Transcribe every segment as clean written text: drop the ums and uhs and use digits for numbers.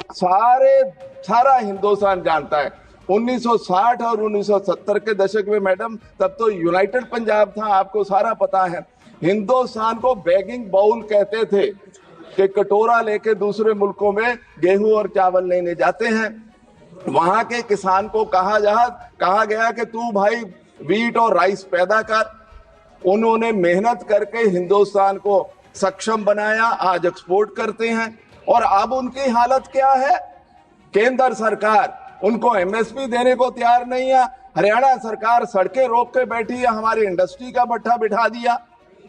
सारा हिंदुस्तान जानता है। 1960 और 1970 के दशक में मैडम, तब तो यूनाइटेड पंजाब था, आपको सारा पता है। हिंदुस्तान को बैगिंग बाउल कहते थे कि कटोरा लेके दूसरे मुल्कों में गेहूं और चावल लेने जाते हैं। वहां के किसान को कहा गया कि तू भाई वीट और राइस पैदा कर। उन्होंने मेहनत करके हिंदुस्तान को सक्षम बनाया, आज एक्सपोर्ट करते हैं। और अब उनकी हालत क्या है? केंद्र सरकार उनको एमएसपी देने को तैयार नहीं है। हरियाणा सरकार सड़कें रोक के बैठी है, हमारी इंडस्ट्री का भट्ठा बिठा दिया।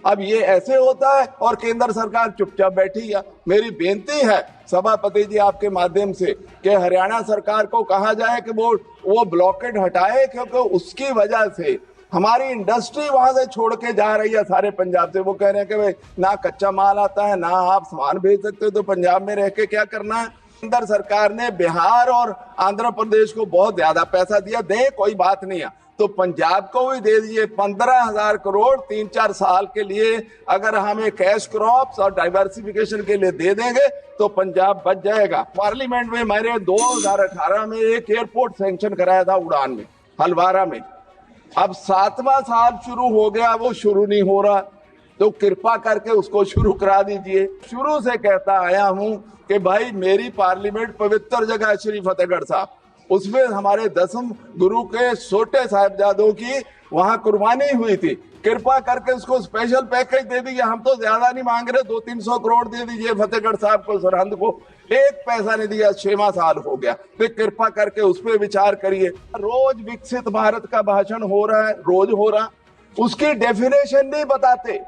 अब ये ऐसे होता है और केंद्र सरकार चुपचाप बैठी है। मेरी बेनती है सभापति जी आपके माध्यम से कि हरियाणा सरकार को कहा जाए कि वो ब्लॉकेड हटाए, क्योंकि उसकी वजह से हमारी इंडस्ट्री वहां से छोड़ के जा रही है सारे पंजाब से। वो कह रहे हैं कि भाई ना कच्चा माल आता है, ना आप सामान भेज सकते हो, तो पंजाब में रह के क्या करना है। केंद्र सरकार ने बिहार और आंध्र प्रदेश को बहुत ज्यादा पैसा दिया, दे कोई बात नहीं है, तो पंजाब को भी दे दीजिए। 15,000 करोड़ 3-4 साल के लिए अगर हमें कैश क्रॉप्स और डाइवर्सिफिकेशन के लिए दे देंगे तो पंजाब बच जाएगा। पार्लियामेंट में मैंने 2018 में एक एयरपोर्ट सैंक्शन कराया था उड़ान में, हलवारा में। अब 7वां साल शुरू हो गया, वो शुरू नहीं हो रहा, तो कृपा करके उसको शुरू करा दीजिए। शुरू से कहता आया हूं कि भाई मेरी पार्लियामेंट पवित्र जगह श्री फतेहगढ़ साहब, उसमें हमारे 10वें गुरु के छोटे साहिबजादों की वहां कुर्बानी हुई थी। कृपा करके उसको स्पेशल पैकेज दे दीजिए। हम तो ज्यादा नहीं मांग रहे, 200-300 करोड़ दे दीजिए फतेहगढ़ साहब को, सरहंद को। एक पैसा नहीं दिया, 6वां साल हो गया, तो कृपा करके उस पर विचार करिए। रोज विकसित भारत का भाषण हो रहा है, रोज हो रहा, उसकी डेफिनेशन नहीं बताते।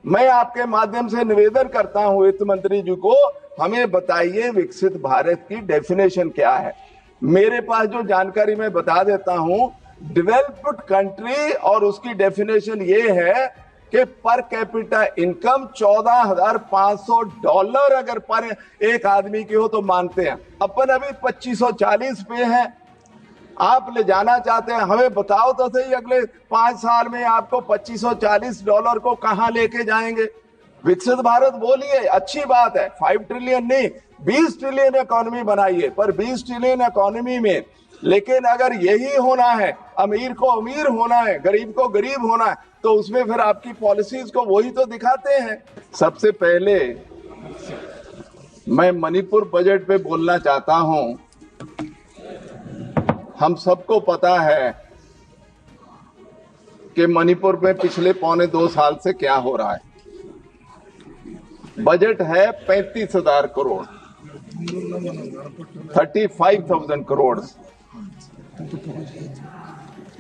मैं आपके माध्यम से निवेदन करता हूं वित्त मंत्री जी को, हमें बताइए विकसित भारत की डेफिनेशन क्या है। मेरे पास जो जानकारी मैं बता देता हूं, डेवलप्ड कंट्री और उसकी डेफिनेशन ये है कि पर कैपिटा इनकम $14,500 अगर पर एक आदमी की हो तो मानते हैं। अपन अभी 2540 पे हैं, आप ले जाना चाहते हैं, हमें बताओ तो सही अगले 5 साल में आपको $2540 को कहां लेके जाएंगे। विकसित भारत बोलिए, अच्छी बात है, 5 ट्रिलियन नहीं 20 ट्रिलियन इकोनॉमी बनाइए, पर 20 ट्रिलियन इकोनॉमी में लेकिन अगर यही होना है, अमीर को अमीर होना है, गरीब को गरीब होना है, तो उसमें फिर आपकी पॉलिसीज को वही तो दिखाते हैं। सबसे पहले मैं मणिपुर बजट पे बोलना चाहता हूं। हम सबको पता है कि मणिपुर में पिछले 1.25 साल से क्या हो रहा है। बजट है 35,000 करोड़, 35,000 करोड़,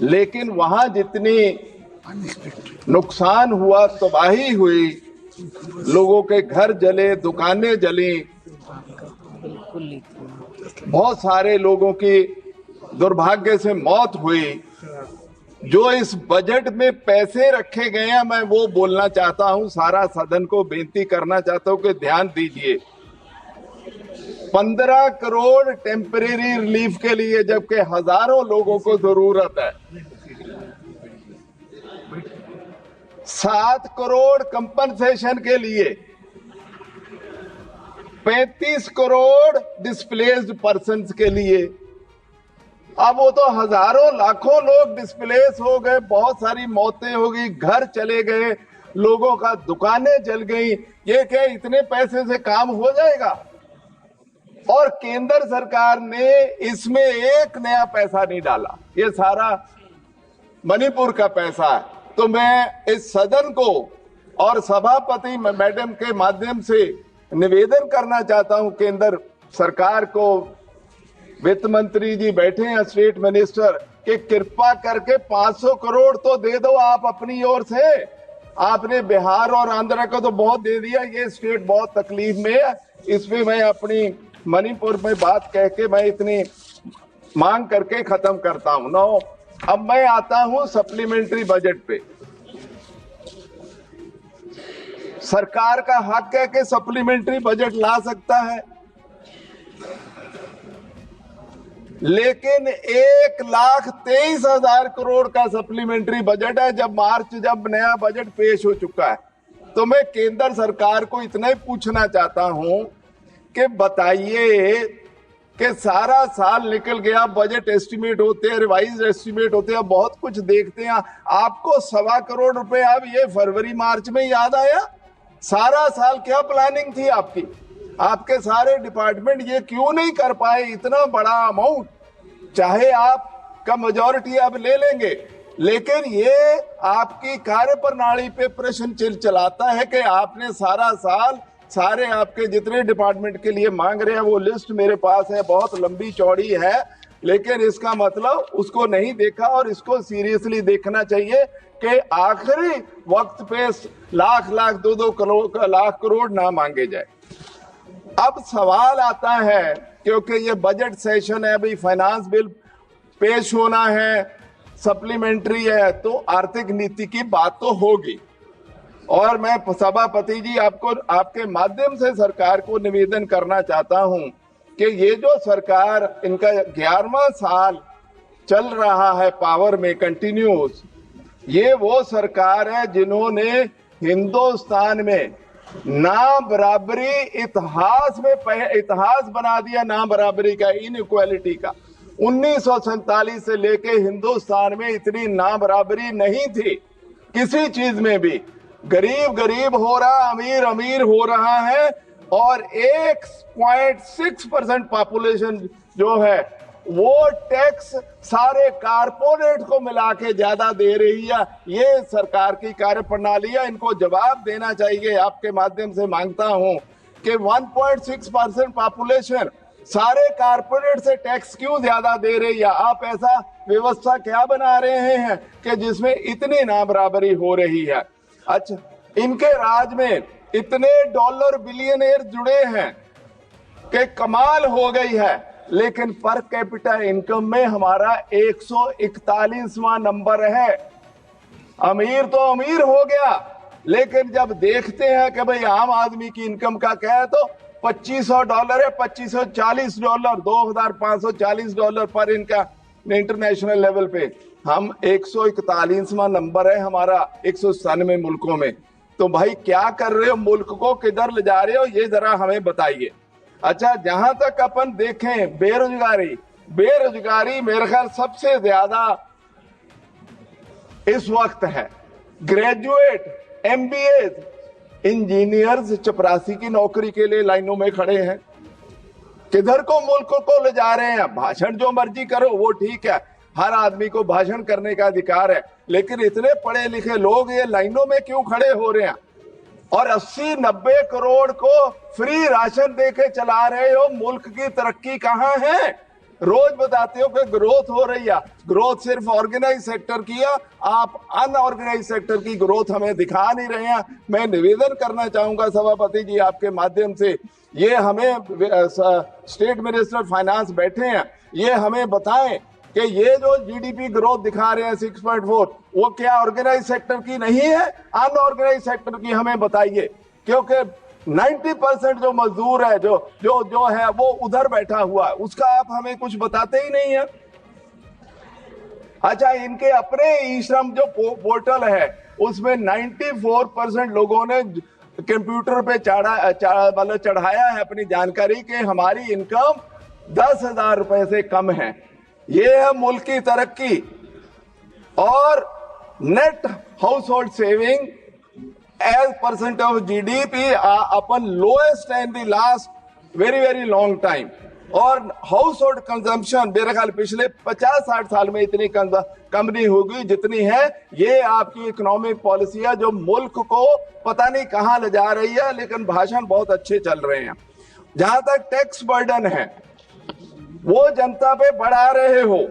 लेकिन वहां जितनी नुकसान हुआ, तबाही हुई, लोगों के घर जले, दुकानें जली, बहुत सारे लोगों की दुर्भाग्य से मौत हुई। जो इस बजट में पैसे रखे गए हैं, मैं वो बोलना चाहता हूं, सारा सदन को बेनती करना चाहता हूं कि ध्यान दीजिए। 15 करोड़ टेम्परेरी रिलीफ के लिए, जबकि हजारों लोगों को जरूरत है। 7 करोड़ कंपनसेशन के लिए, 35 करोड़ डिस्प्लेस्ड पर्सन्स के लिए। अब वो तो हजारों लाखों लोग डिस्प्लेस हो गए, बहुत सारी मौतें हो गई, घर चले गए, लोगों का दुकानें जल गई। ये क्या इतने पैसे से काम हो जाएगा? और केंद्र सरकार ने इसमें एक नया पैसा नहीं डाला, ये सारा मणिपुर का पैसा है। तो मैं इस सदन को और सभापति मैडम के माध्यम से निवेदन करना चाहता हूं केंद्र सरकार को, वित्त मंत्री जी बैठे हैं, स्टेट मिनिस्टर, कि कृपा करके 500 करोड़ तो दे दो आप अपनी ओर से। आपने बिहार और आंध्र को तो बहुत दे दिया, ये स्टेट बहुत तकलीफ में है। इसमें मैं अपनी मणिपुर में बात कह के मैं इतनी मांग करके खत्म करता हूं। नो, अब मैं आता हूं सप्लीमेंट्री बजट पे। सरकार का हक है कि सप्लीमेंट्री बजट ला सकता है, लेकिन 1,23,000 करोड़ का सप्लीमेंट्री बजट है। जब नया बजट पेश हो चुका है, तो मैं केंद्र सरकार को इतना ही पूछना चाहता हूं कि बताइए कि सारा साल निकल गया, बजट एस्टिमेट होते हैं, रिवाइज एस्टिमेट होते हैं, बहुत कुछ देखते हैं, आपको 1.25 करोड़ रुपए अब ये फरवरी मार्च में याद आया? सारा साल क्या प्लानिंग थी आपकी? आपके सारे डिपार्टमेंट ये क्यों नहीं कर पाए इतना बड़ा अमाउंट? चाहे आपका मेजॉरिटी अब ले लेंगे, लेकिन ये आपकी कार्य प्रणाली पे प्रश्न चलाता है कि आपने सारा साल सारे आपके जितने डिपार्टमेंट के लिए मांग रहे हैं, वो लिस्ट मेरे पास है, बहुत लंबी चौड़ी है, लेकिन इसका मतलब उसको नहीं देखा। और इसको सीरियसली देखना चाहिए कि आखिरी वक्त पे लाख लाख 2-2 लाख करोड़ ना मांगे जाए। अब सवाल आता है, क्योंकि ये बजट सेशन है, अभी फाइनेंस बिल पेश होना है, सप्लीमेंट्री है, तो आर्थिक नीति की बात तो होगी। और मैं सभापति जी आपको आपके माध्यम से सरकार को निवेदन करना चाहता हूं कि ये जो सरकार, इनका 11वां साल चल रहा है पावर में कंटिन्यूस, ये वो सरकार है जिन्होंने हिंदुस्तान में ना बराबरी इतिहास बना दिया, ना बराबरी का, इनइक्वालिटी का। 1947 से लेके हिंदुस्तान में इतनी ना बराबरी नहीं थी किसी चीज में भी। गरीब गरीब हो रहा, अमीर अमीर हो रहा है, और 1.6% पॉपुलेशन जो है वो टैक्स सारे कारपोरेट को मिला के ज्यादा दे रही है। ये सरकार की कार्यप्रणाली है, इनको जवाब देना चाहिए। आपके माध्यम से मांगता हूं कि 1.6% पॉपुलेशन सारे कारपोरेट से टैक्स क्यों ज्यादा दे रही है? आप ऐसा व्यवस्था क्या बना रहे हैं कि जिसमें इतनी ना बराबरी हो रही है? अच्छा, इनके राज में इतने डॉलर बिलियनर जुड़े हैं कि कमाल हो गई है, लेकिन पर कैपिटा इनकम में हमारा 141वां नंबर है। अमीर तो अमीर हो गया, लेकिन जब देखते हैं कि भाई आम आदमी की इनकम का क्या है, तो $2500 है, $2540, $2540 पर इनका इंटरनेशनल लेवल पे। हम 141वां नंबर है हमारा 197 मुल्कों में। तो भाई क्या कर रहे हो? मुल्क को किधर ले जा रहे हो, ये जरा हमें बताइए। अच्छा, जहां तक अपन देखें बेरोजगारी मेरे ख्याल सबसे ज्यादा इस वक्त है। ग्रेजुएट, MBA इंजीनियर्स चपरासी की नौकरी के लिए लाइनों में खड़े हैं। किधर को मुल्क को ले जा रहे हैं? भाषण जो मर्जी करो वो ठीक है, हर आदमी को भाषण करने का अधिकार है, लेकिन इतने पढ़े लिखे लोग ये लाइनों में क्यों खड़े हो रहे हैं? और 80-90 करोड़ को फ्री राशन देके चला रहे हो। मुल्क की तरक्की कहां है? रोज बताते हो कि ग्रोथ हो रही है। ग्रोथ सिर्फ ऑर्गेनाइज सेक्टर की है, आप अनऑर्गेनाइज सेक्टर की ग्रोथ हमें दिखा नहीं रहे हैं। मैं निवेदन करना चाहूंगा सभापति जी आपके माध्यम से, ये हमें स्टेट मिनिस्टर फाइनेंस बैठे हैं, ये हमें बताएं कि ये जो GDP ग्रोथ दिखा रहे हैं 6.4, वो क्या ऑर्गेनाइज सेक्टर की नहीं है, अनऑर्गेनाइज सेक्टर की? हमें बताइए, क्योंकि 90% जो मजदूर है जो है वो उधर बैठा हुआ है, उसका आप हमें कुछ बताते ही नहीं है। अच्छा, इनके अपने ई श्रम जो पोर्टल है उसमें 94% लोगों ने कंप्यूटर पे चढ़ाया है अपनी जानकारी कि हमारी इनकम 10,000 रुपए से कम है। ये है मुल्क की तरक्की। और net house hold saving as % of GDP upon lowest in the last very long time। और हाउस होल्ड कंजम्पशन मेरे ख्याल पिछले 50-60 साल में इतनी कम नहीं होगी जितनी है। ये आपकी इकोनॉमिक पॉलिसी है जो मुल्क को पता नहीं कहां ले जा रही है, लेकिन भाषण बहुत अच्छे चल रहे हैं। जहां तक टैक्स बर्डन है वो जनता पे बढ़ा रहे हो।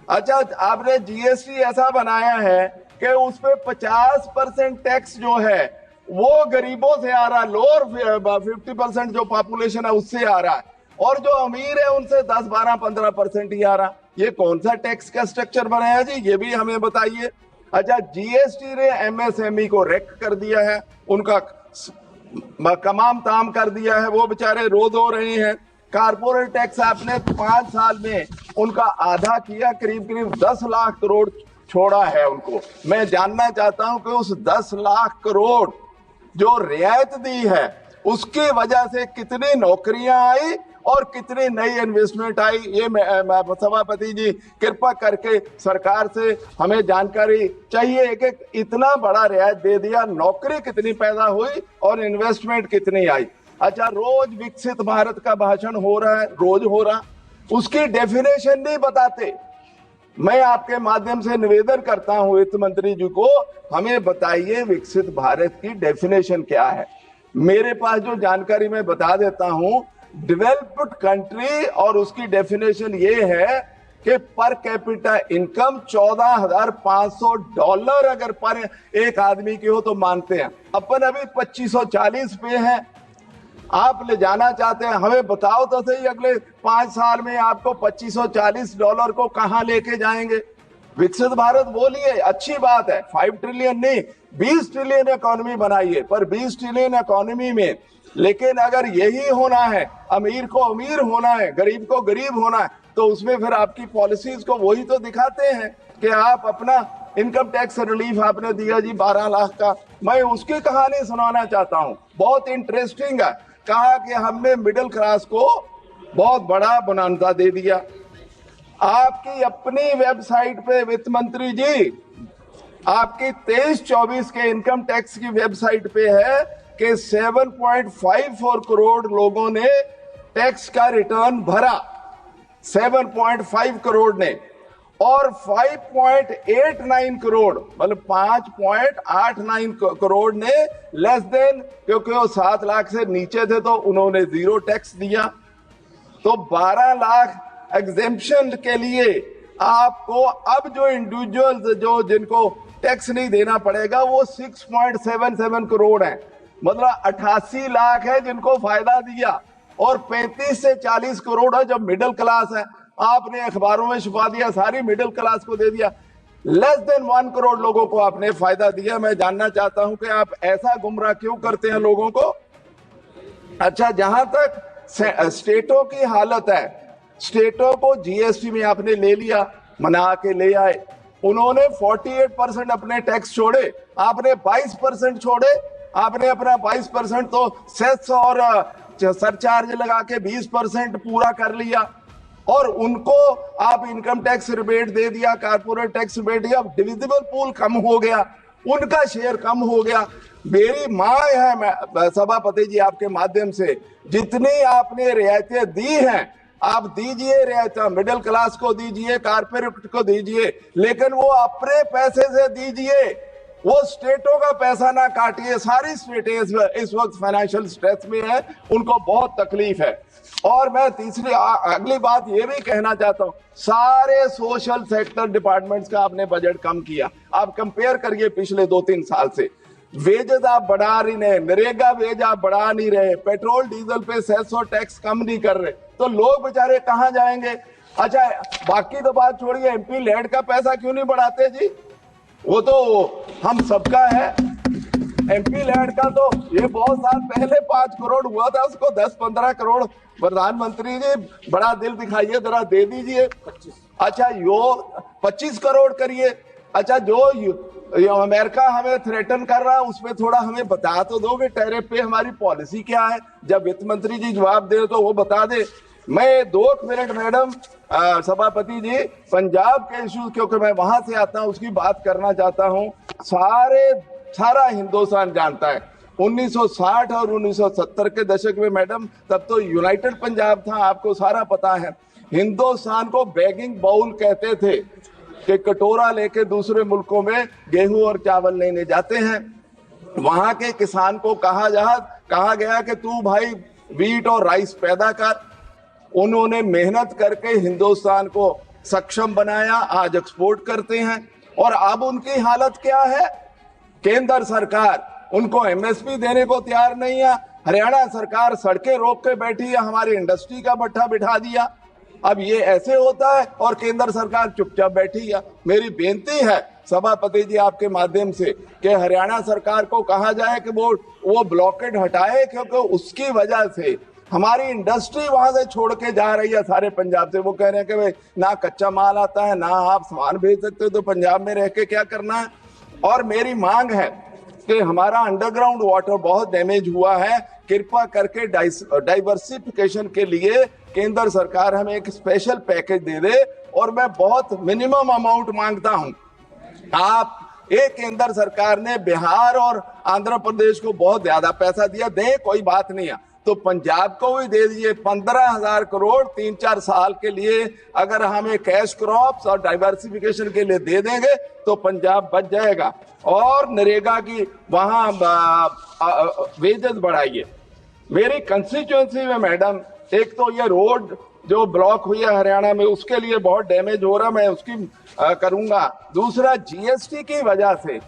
अच्छा, आपने GST ऐसा बनाया है कि उस पे 50% टैक्स जो है वो गरीबों से आ रहा है, लोअर 50% जो पॉपुलेशन है उससे आ रहा है, और जो अमीर है उनसे 10-12-15% ही आ रहा। ये कौन सा टैक्स का स्ट्रक्चर बनाया जी, ये भी हमें बताइए। अच्छा, GST ने MSME को रेक कर दिया है, उनका कमाम ताम कर दिया है, वो बेचारे रो धो रहे हैं। कारपोरेट टैक्स आपने 5 साल में उनका आधा किया, करीब 10 लाख करोड़ छोड़ा है उनको। मैं जानना चाहता हूं कि उस 10 लाख करोड़ जो रियायत दी है उसकी वजह से कितनी नौकरियां आई और कितनी नई इन्वेस्टमेंट आई, ये सभापति जी कृपा करके सरकार से हमें जानकारी चाहिए कि इतना बड़ा रियायत दे दिया, नौकरी कितनी पैदा हुई और इन्वेस्टमेंट कितनी आई। अच्छा, रोज विकसित भारत का भाषण हो रहा है, रोज हो रहा, उसकी डेफिनेशन नहीं बताते। मैं आपके माध्यम से निवेदन करता हूं वित्त मंत्री जी को, हमें बताइए विकसित भारत की डेफिनेशन क्या है। मेरे पास जो जानकारी मैं बता देता हूं, डेवलप्ड कंट्री और उसकी डेफिनेशन ये है कि पर कैपिटा इनकम $14,500 अगर पर एक आदमी की हो तो मानते हैं। अपन अभी 2540 पे है, आप ले जाना चाहते हैं, हमें बताओ तो सही अगले 5 साल में आपको $2540 को कहां लेके जाएंगे। विकसित भारत बोलिए, अच्छी बात है, 5 ट्रिलियन नहीं 20 ट्रिलियन इकोनॉमी बनाइए, पर 20 ट्रिलियन इकोनॉमी में लेकिन अगर यही होना है, अमीर को अमीर होना है, गरीब को गरीब होना है, तो उसमें फिर आपकी पॉलिसीज को वही तो दिखाते हैं कि आप अपना इनकम टैक्स रिलीफ आपने दिया जी 12 लाख का। मैं उसकी कहानी सुनाना चाहता हूं, बहुत इंटरेस्टिंग है। कहा कि हमने मिडिल क्लास को बहुत बड़ा बोनांजा दे दिया। आपकी अपनी वेबसाइट पे वित्त मंत्री जी, आपकी 23-24 के इनकम टैक्स की वेबसाइट पे है कि 7.54 करोड़ लोगों ने टैक्स का रिटर्न भरा, 7.5 करोड़ ने, और 5.89 करोड़ मतलब 5.89 करोड़ ने लेस देन, क्योंकि वो 7 लाख से नीचे थे तो उन्होंने 0 टैक्स दिया। तो 12 लाख एग्जेम्पशन के लिए आपको अब जो इंडिविजुअल्स जो जिनको टैक्स नहीं देना पड़ेगा वो 6.77 करोड़ है, मतलब 88 लाख है जिनको फायदा दिया, और 35 से 40 करोड़ है जो मिडिल क्लास है। आपने अखबारों में छुपा दिया, सारी मिडिल क्लास को दे दिया, लेस देन 1 करोड़ लोगों को आपने फायदा दिया। मैं जानना चाहता हूं कि आप ऐसा गुमराह क्यों करते हैं लोगों को। अच्छा, जहां तक स्टेटों की हालत है, स्टेटों को जीएसटी में आपने ले लिया, मना के ले आए, उन्होंने 48% अपने टैक्स छोड़े, आपने 22% छोड़े, आपने अपना 22% तो सेस और सरचार्ज लगा के 20% पूरा कर लिया, और उनको आप इनकम टैक्स रिबेट दे दिया, कारपोरेट टैक्स रिबेट दिया, डिविजिबल पूल कम हो गया, उनका शेयर कम हो गया। मेरी मांग है सभापति जी आपके माध्यम से, जितनी आपने रियायतें दी हैं आप दीजिए, रियायतें मिडिल क्लास को दीजिए, कारपोरेट को दीजिए, लेकिन वो अपने पैसे से दीजिए, वो स्टेटों का पैसा ना काटिए। सारी स्टेटें इस वक्त फाइनेंशियल स्ट्रेस में है, उनको बहुत तकलीफ है। और मैं तीसरी अगली बात ये भी कहना चाहता हूं, सारे सोशल सेक्टर डिपार्टमेंट्स का आपने बजट कम किया। आप कंपेयर करिए पिछले 2-3 साल से, वेजेस आप बढ़ा नहीं रहे, नरेगा वेज आप बढ़ा नहीं रहे, पेट्रोल डीजल पे सेस और टैक्स कम नहीं कर रहे, तो लोग बेचारे कहां जाएंगे। अच्छा, बाकी तो बात छोड़िए, एमपी लैंड का पैसा क्यों नहीं बढ़ाते जी, वो तो हम सबका है। एमपी लैंड का तो ये बहुत साल पहले 5 करोड़ हुआ था, उसको 10-15 करोड़ प्रधानमंत्री जी बड़ा दिल दिखाइए, जरा दे दीजिए। अच्छा, यो 25 करोड़ करिए। अच्छा, जो अमेरिका हमें थ्रेटन कर रहा है उसमें थोड़ा हमें बता तो दो कि टैरिफ पे हमारी पॉलिसी क्या है। जब वित्त मंत्री जी जवाब दे तो वो बता दे। मैं 2 मिनट मैडम सभापति जी पंजाब के इश्यूज, क्योंकि मैं वहां से आता हूं, उसकी बात करना चाहता हूं। सारा हिंदुस्तान जानता है 1960 और 1970 के दशक में मैडम, तब तो यूनाइटेड पंजाब था, आपको सारा पता है। हिंदुस्तान को बैगिंग बाउल कहते थे कि कटोरा लेके दूसरे मुल्कों में गेहूं और चावल लेने जाते हैं। वहां के किसान को कहा गया कि तू भाई वीट और राइस पैदा कर। उन्होंने मेहनत करके हिंदुस्तान को सक्षम बनाया, आज एक्सपोर्ट करते हैं। और अब उनकी हालत क्या है, केंद्र सरकार उनको एमएसपी देने को तैयार नहीं है, हरियाणा सरकार सड़कें रोक के बैठी है, हमारी इंडस्ट्री का भट्ठा बिठा दिया। अब ये ऐसे होता है और केंद्र सरकार चुपचाप बैठी है। मेरी बेनती है सभापति जी आपके माध्यम से कि हरियाणा सरकार को कहा जाए कि वो ब्लॉकेड हटाए, क्योंकि उसकी वजह से हमारी इंडस्ट्री वहां से छोड़ के जा रही है सारे पंजाब से। वो कह रहे हैं कि भाई ना कच्चा माल आता है, ना आप सामान भेज सकते हो, तो पंजाब में रह के क्या करना है। और मेरी मांग है कि हमारा अंडरग्राउंड वाटर बहुत डैमेज हुआ है, कृपा करके डाइवर्सिफिकेशन के लिए केंद्र सरकार हमें एक स्पेशल पैकेज दे दे। और मैं बहुत मिनिमम अमाउंट मांगता हूं। आप एक केंद्र सरकार ने बिहार और आंध्र प्रदेश को बहुत ज्यादा पैसा दिया, दे कोई बात नहीं है, तो पंजाब को भी दे दीजिए 15,000 करोड़ 3-4 साल के लिए। अगर हमें कैश क्रॉप्स और डाइवर्सिफिकेशन के लिए दे देंगे तो पंजाब बच जाएगा। और नरेगा की वहां वेजेस बढ़ाइए। मेरी कंस्टिट्यूएंसी में मैडम, एक तो ये रोड जो ब्लॉक हुई है हरियाणा में, उसके लिए बहुत डैमेज हो रहा, मैं उसकी करूंगा। दूसरा, जीएसटी की वजह से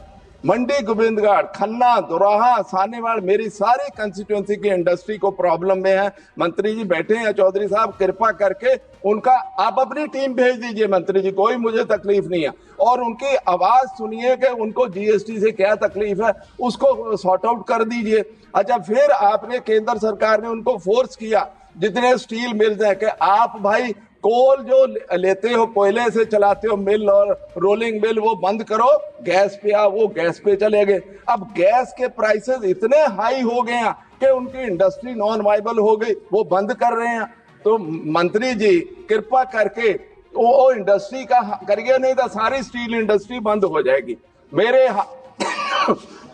मंडी, गोविंदगढ़, खन्ना, दोराहा, सानेवाड़, मेरी सारी कंस्टिट्यूएंसी की इंडस्ट्री को प्रॉब्लम में है। मंत्री जी बैठे हैं, चौधरी साहब, कृपा करके उनका आप अपनी टीम भेज दीजिए मंत्री जी, कोई मुझे तकलीफ नहीं है, और उनकी आवाज सुनिए कि उनको जीएसटी से क्या तकलीफ है, उसको सॉर्ट आउट कर दीजिए। अच्छा, फिर आपने केंद्र सरकार ने उनको फोर्स किया, जितने स्टील मिल्स हैं, कि आप भाई कोल जो लेते हो, कोयले से चलाते हो मिल और रोलिंग मिल, वो बंद करो, गैस पे आओ। वो गैस पे चले गए। अब गैस के प्राइसेस इतने हाई हो गए हैं कि उनकी इंडस्ट्री नॉन वाइबल हो गई, वो बंद कर रहे हैं। तो मंत्री जी कृपा करके वो इंडस्ट्री का करिए, नहीं तो सारी स्टील इंडस्ट्री बंद हो जाएगी। मेरे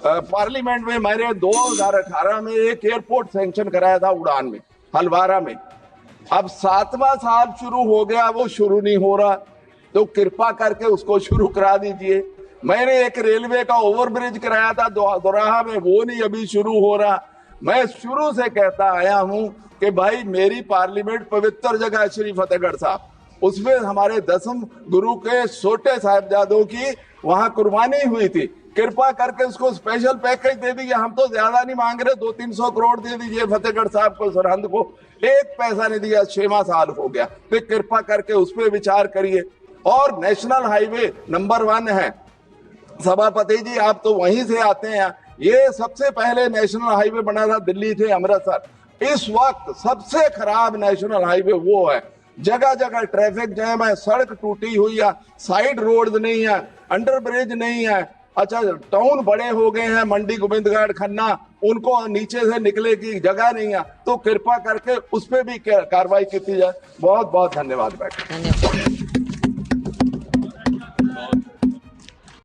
पार्लियामेंट में मैंने 2018 में एक एयरपोर्ट सैंक्शन कराया था उड़ान में, हलवारा में। अब 7वां साल शुरू हो गया, वो शुरू नहीं हो रहा, तो कृपा करके उसको शुरू करा दीजिए। मैंने एक रेलवे का ओवरब्रिज कराया था दोराहा में, वो नहीं अभी शुरू हो रहा। मैं शुरू से कहता आया हूं कि भाई मेरी पार्लियामेंट पवित्र जगह श्री फतेहगढ़ साहब, उसमें हमारे 10वें गुरु के छोटे साहिबजादों की वहां कुर्बानी हुई थी। कृपा करके उसको स्पेशल पैकेज दे दीजिए। हम तो ज्यादा नहीं मांग रहे, 200-300 करोड़ दे दीजिए फतेहगढ़ साहब को, सरहंद को। एक पैसा नहीं दिया, 6वां साल हो गया, तो कृपा करके उस पर विचार करिए। और नेशनल हाईवे नंबर 1 है। सभापति जी, आप तो वहीं से आते हैं, ये सबसे पहले नेशनल हाईवे बना था दिल्ली से अमृतसर। इस वक्त सबसे खराब नेशनल हाईवे वो है, जगह जगह ट्रैफिक जैम है, सड़क टूटी हुई है, साइड रोड नहीं है, अंडर ब्रिज नहीं है। अच्छा, टाउन बड़े हो गए हैं, मंडी, गोविंदगढ़, खन्ना, उनको नीचे से निकले की जगह नहीं है, तो कृपा करके उस पर भी कार्रवाई की जाए। बहुत बहुत धन्यवाद। धन्यवाद।